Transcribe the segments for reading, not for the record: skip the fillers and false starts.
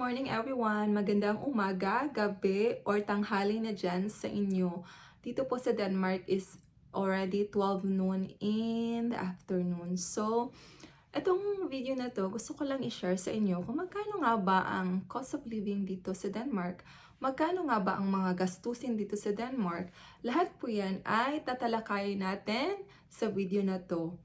morning everyone! Magandang umaga, gabi, or tanghali na dyan sa inyo. Dito po sa Denmark is already 12 noon in the afternoon. So, itong video na to, gusto ko lang i-share sa inyo kung magkano nga ba ang cost of living dito sa Denmark. Magkano nga ba ang mga gastusin dito sa Denmark. Lahat po yan ay tatalakayin natin sa video na to.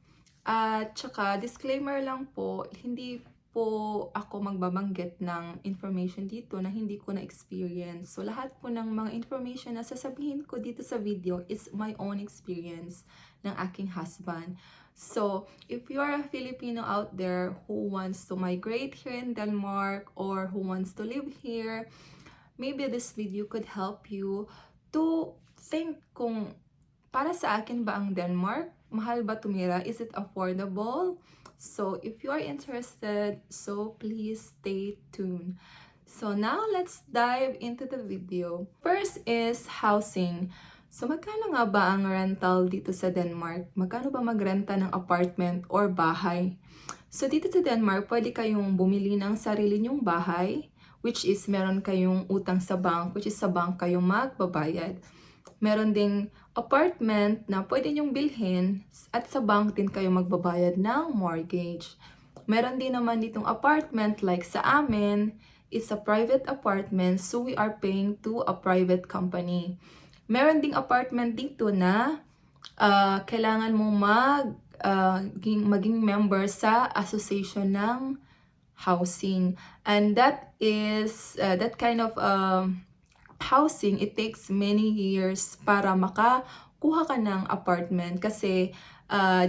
At saka, disclaimer lang po, hindi po ako magbabanggit ng information dito na hindi ko na-experience. So, lahat po ng mga information na sasabihin ko dito sa video is my own experience ng aking husband. So, if you are a Filipino out there who wants to migrate here in Denmark or who wants to live here, maybe this video could help you to think kung para sa akin ba ang Denmark? Mahal ba tumira? Is it affordable? So, if you are interested, so please stay tuned. So, now let's dive into the video. First is housing. So, magkano nga ba ang rental dito sa Denmark? Magkano ba magrenta ng apartment or bahay? So, dito sa Denmark, pwede kayong bumili ng sarili nyong bahay, which is meron kayong utang sa bank, which is sa bank kayong magbabayad. Meron ding apartment na pwede nyong bilhin at sa bank din kayo magbabayad ng mortgage. Meron din naman ditong apartment like sa amin, it's a private apartment so we are paying to a private company. Meron ding apartment dito na kailangan mo maging member sa association ng housing. And that is, that kind of housing, it takes many years para makakuha ka ng apartment. Kasi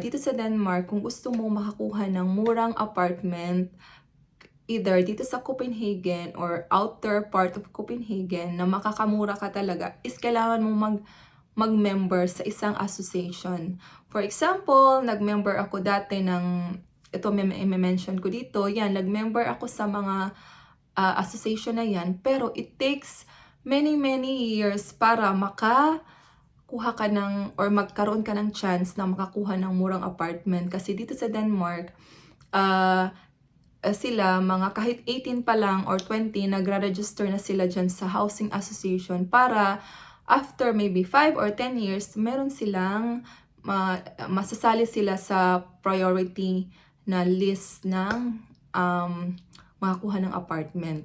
dito sa Denmark, kung gusto mo makakuha ng murang apartment, either dito sa Copenhagen or outer part of Copenhagen na makakamura ka talaga, is kailangan mo mag-member sa isang association. For example, nag-member ako dati ng, ito may-mention ko dito, yan, nag-member ako sa mga association na yan, pero it takes many years para makakuha ka ng, or magkaroon ka ng chance na makakuha ng murang apartment. Kasi dito sa Denmark, sila, mga kahit 18 pa lang or 20, nagra-register na sila dyan sa housing association para after maybe 5 or 10 years, meron silang, masasali sila sa priority na list ng makakuha ng apartment.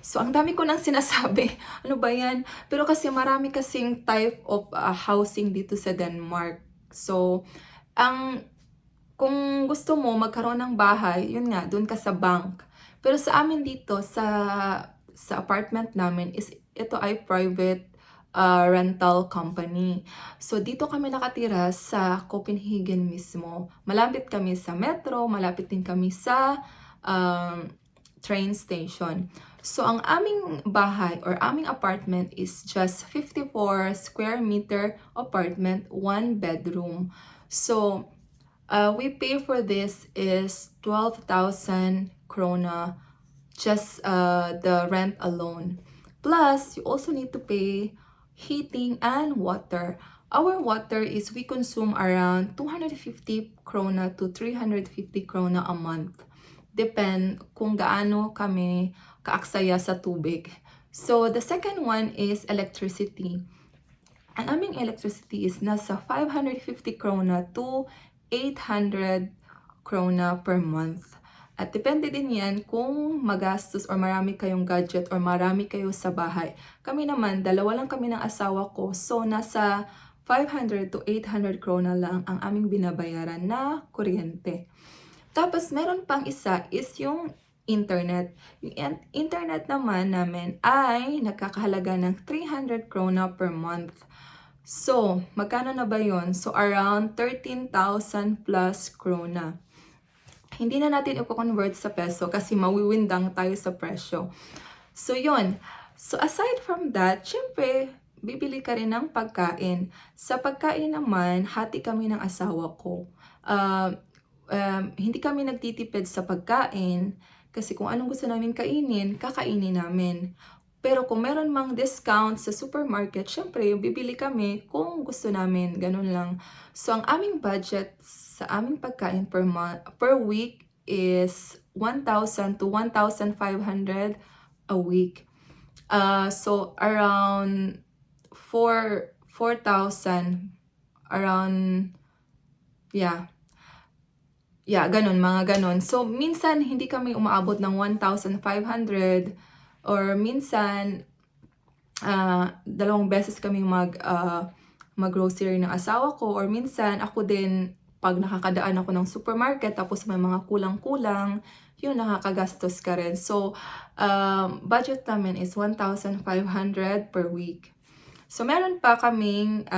So, ang dami ko nang sinasabi. Ano ba yan? Pero kasi marami kasing type of housing dito sa Denmark. So, kung gusto mo magkaroon ng bahay, yun nga, dun ka sa bank. Pero sa amin dito, sa apartment namin, is ito ay private rental company. So, dito kami nakatira sa Copenhagen mismo. Malapit kami sa metro, malapit din kami sa train station. So, ang aming bahay or aming apartment is just 54 square meter apartment, 1 bedroom. So, we pay for this is 12,000 krona, just the rent alone. Plus, you also need to pay heating and water. Our water is we consume around 250 krona to 350 krona a month. Depend kung gaano kami kaaksaya sa tubig. So, the second one is electricity. Ang aming electricity is nasa 550 krona to 800 krona per month. At depende din yan kung magastos or marami kayong gadget or marami kayo sa bahay. Kami naman, dalawa lang kami ng asawa ko. So, nasa 500 to 800 krona lang ang aming binabayaran na kuryente. Tapos, meron pang isa is yung internet. Yung internet naman namin ay nagkakahalaga ng 300 krona per month. So, magkano na ba yon? So, around 13,000 plus krona. Hindi na natin i-convert sa peso kasi mawiwindang tayo sa presyo. So, yon. So, aside from that, syempre, bibili ka rin ng pagkain. Sa pagkain naman, hati kami ng asawa ko. Hindi kami nagtitipid sa pagkain kasi kung anong gusto namin kainin, kakainin namin. Pero kung meron mang discount sa supermarket, syempre, bibili kami kung gusto namin, ganun lang. So, ang aming budget sa aming pagkain per week is 1,000 to 1,500 a week. So around 4,000, around, yeah, ganun, mga ganun. So, minsan hindi kami umaabot ng 1,500 or minsan, 2 beses kami mag-grocery ng asawa ko or minsan ako din 'pag nakakadaan ako ng supermarket tapos may mga kulang-kulang, yun nakakagastos ka rin. So, budget namin is 1,500 per week. So, meron pa kaming,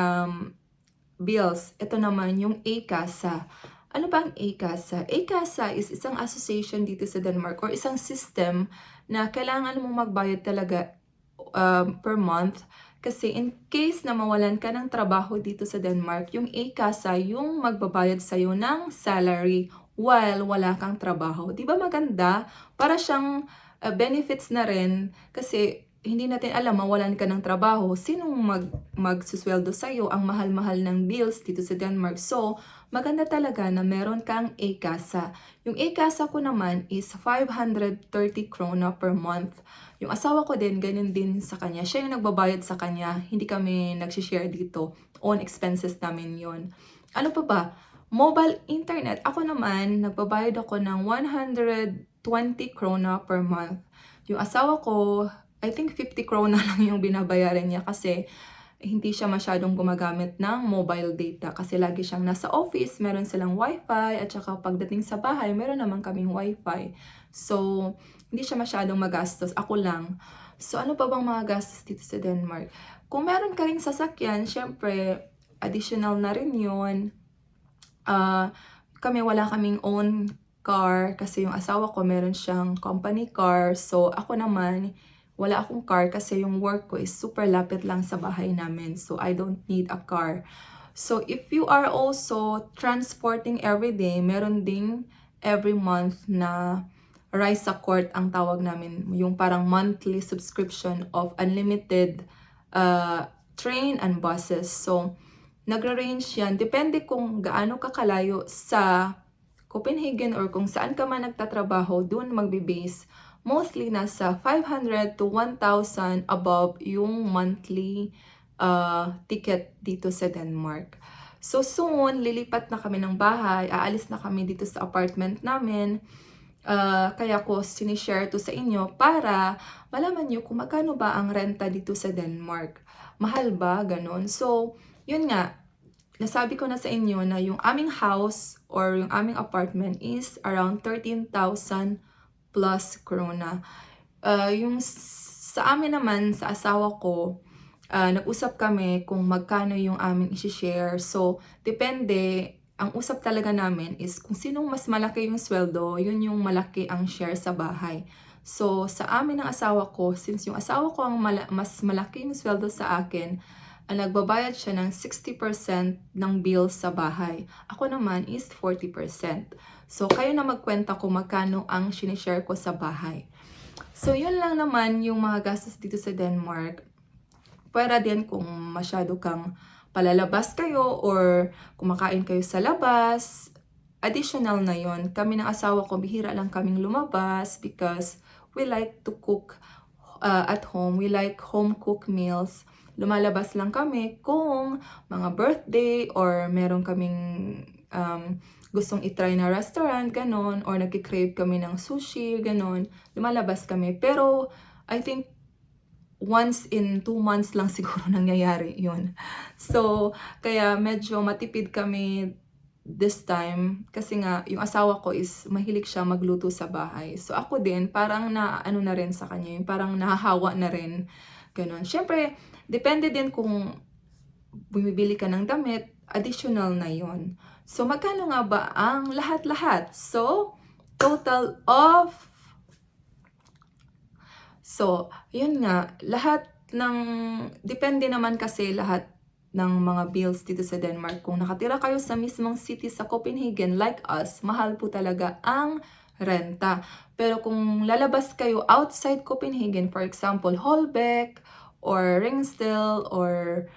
bills. Ito naman yung A-Casa. Ano ba ang A-Casa? A-Casa is isang association dito sa Denmark or isang system na kailangan mong magbayad talaga per month. Kasi in case na mawalan ka ng trabaho dito sa Denmark, yung A-Casa yung magbabayad sa'yo ng salary while wala kang trabaho. Di ba maganda? Para siyang benefits na rin kasi hindi natin alam, mawalan ka ng trabaho, sinong magsusweldo sa'yo, ang mahal-mahal ng bills dito sa Denmark. So, maganda talaga na meron kang A-Casa. Yung A-Casa ko naman is 530 krona per month. Yung asawa ko din, ganyan din sa kanya. Siya yung nagbabayad sa kanya, hindi kami nagsishare dito. Own expenses namin yon. Ano pa ba? Mobile internet. Ako naman, nagbabayad ako ng 120 krona per month. Yung asawa ko, I think 50 krona lang yung binabayaran niya kasi hindi siya masyadong gumagamit ng mobile data kasi lagi siyang nasa office, meron silang wifi at saka pagdating sa bahay, meron naman kaming wifi. So, hindi siya masyadong magastos. Ako lang. So, ano pa bang mga gastos dito sa Denmark? Kung meron ka ring sasakyan, syempre, additional na rin yun. Kami wala kaming own car kasi yung asawa ko meron siyang company car. So, ako naman, wala akong car kasi yung work ko is super lapit lang sa bahay namin. So, I don't need a car. So, if you are also transporting every day, meron ding every month na Rise sa Court ang tawag namin. Yung parang monthly subscription of unlimited train and buses. So, nagra-range yan. Depende kung gaano ka kalayo sa Copenhagen or kung saan ka man nagtatrabaho, doon magbe-base. Mostly nasa 500 to 1,000 above yung monthly ticket dito sa Denmark. So soon, lilipat na kami ng bahay, aalis na kami dito sa apartment namin. Kaya ko sinishare to sa inyo para malaman nyo kung magkano ba ang renta dito sa Denmark. Mahal ba? Ganon. So, yun nga, nasabi ko na sa inyo na yung aming house or yung aming apartment is around 13,000 plus krona. Yung sa amin naman, sa asawa ko, nag-usap kami kung magkano yung aming isi-share. So, depende. Ang usap talaga namin is kung sinong mas malaki yung sweldo, yun yung malaki ang share sa bahay. So, sa amin ng asawa ko, since yung asawa ko ang mas malaki yung sweldo sa akin, nagbabayad siya ng 60% ng bills sa bahay. Ako naman is 40%. So, kayo na magkwenta kung magkano ang sinishare ko sa bahay. So, yun lang naman yung mga gastos dito sa Denmark. Pwera din kung masyado kang palalabas kayo or kumakain kayo sa labas, additional na yon. Kami ng asawa ko, bihira lang kaming lumabas because we like to cook at home. We like home cooked meals. Lumalabas lang kami kung mga birthday or meron kaming gustong itry na restaurant, ganon, or nagkikrave kami ng sushi, ganon, lumalabas kami. Pero, I think, once in 2 months lang siguro nangyayari yun. So, kaya medyo matipid kami this time. Kasi nga, yung asawa ko is mahilig siya magluto sa bahay. So, ako din, parang ano na rin sa kanya, yung parang nahahawa na rin. Ganon. Siyempre, depende din kung bumibili ka ng damit, additional na yon. So, magkano nga ba ang lahat-lahat? So, total of... So, yun nga, lahat ng... Depende naman kasi lahat ng mga bills dito sa Denmark. Kung nakatira kayo sa mismong city sa Copenhagen, like us, mahal po talaga ang renta. Pero kung lalabas kayo outside Copenhagen, for example, Holbæk, or Ringsted, or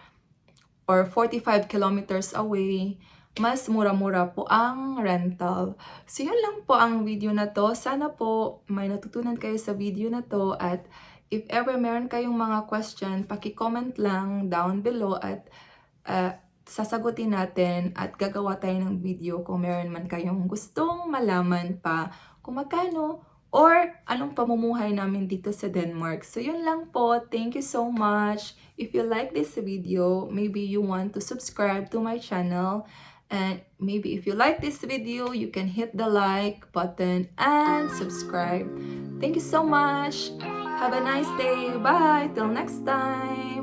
45 kilometers away, mas mura-mura po ang rental. So, yun lang po ang video na to. Sana po may natutunan kayo sa video na to, at if ever meron kayong mga question, paki-comment lang down below at sasagutin natin at gagawa tayo ng video kung meron man kayong gustong malaman pa kung magkano or anong pamumuhay namin dito sa Denmark. So, yun lang po. Thank you so much. If you like this video, maybe you want to subscribe to my channel. And maybe if you like this video, you can hit the like button and subscribe. Thank you so much. Have a nice day. Bye. Till next time.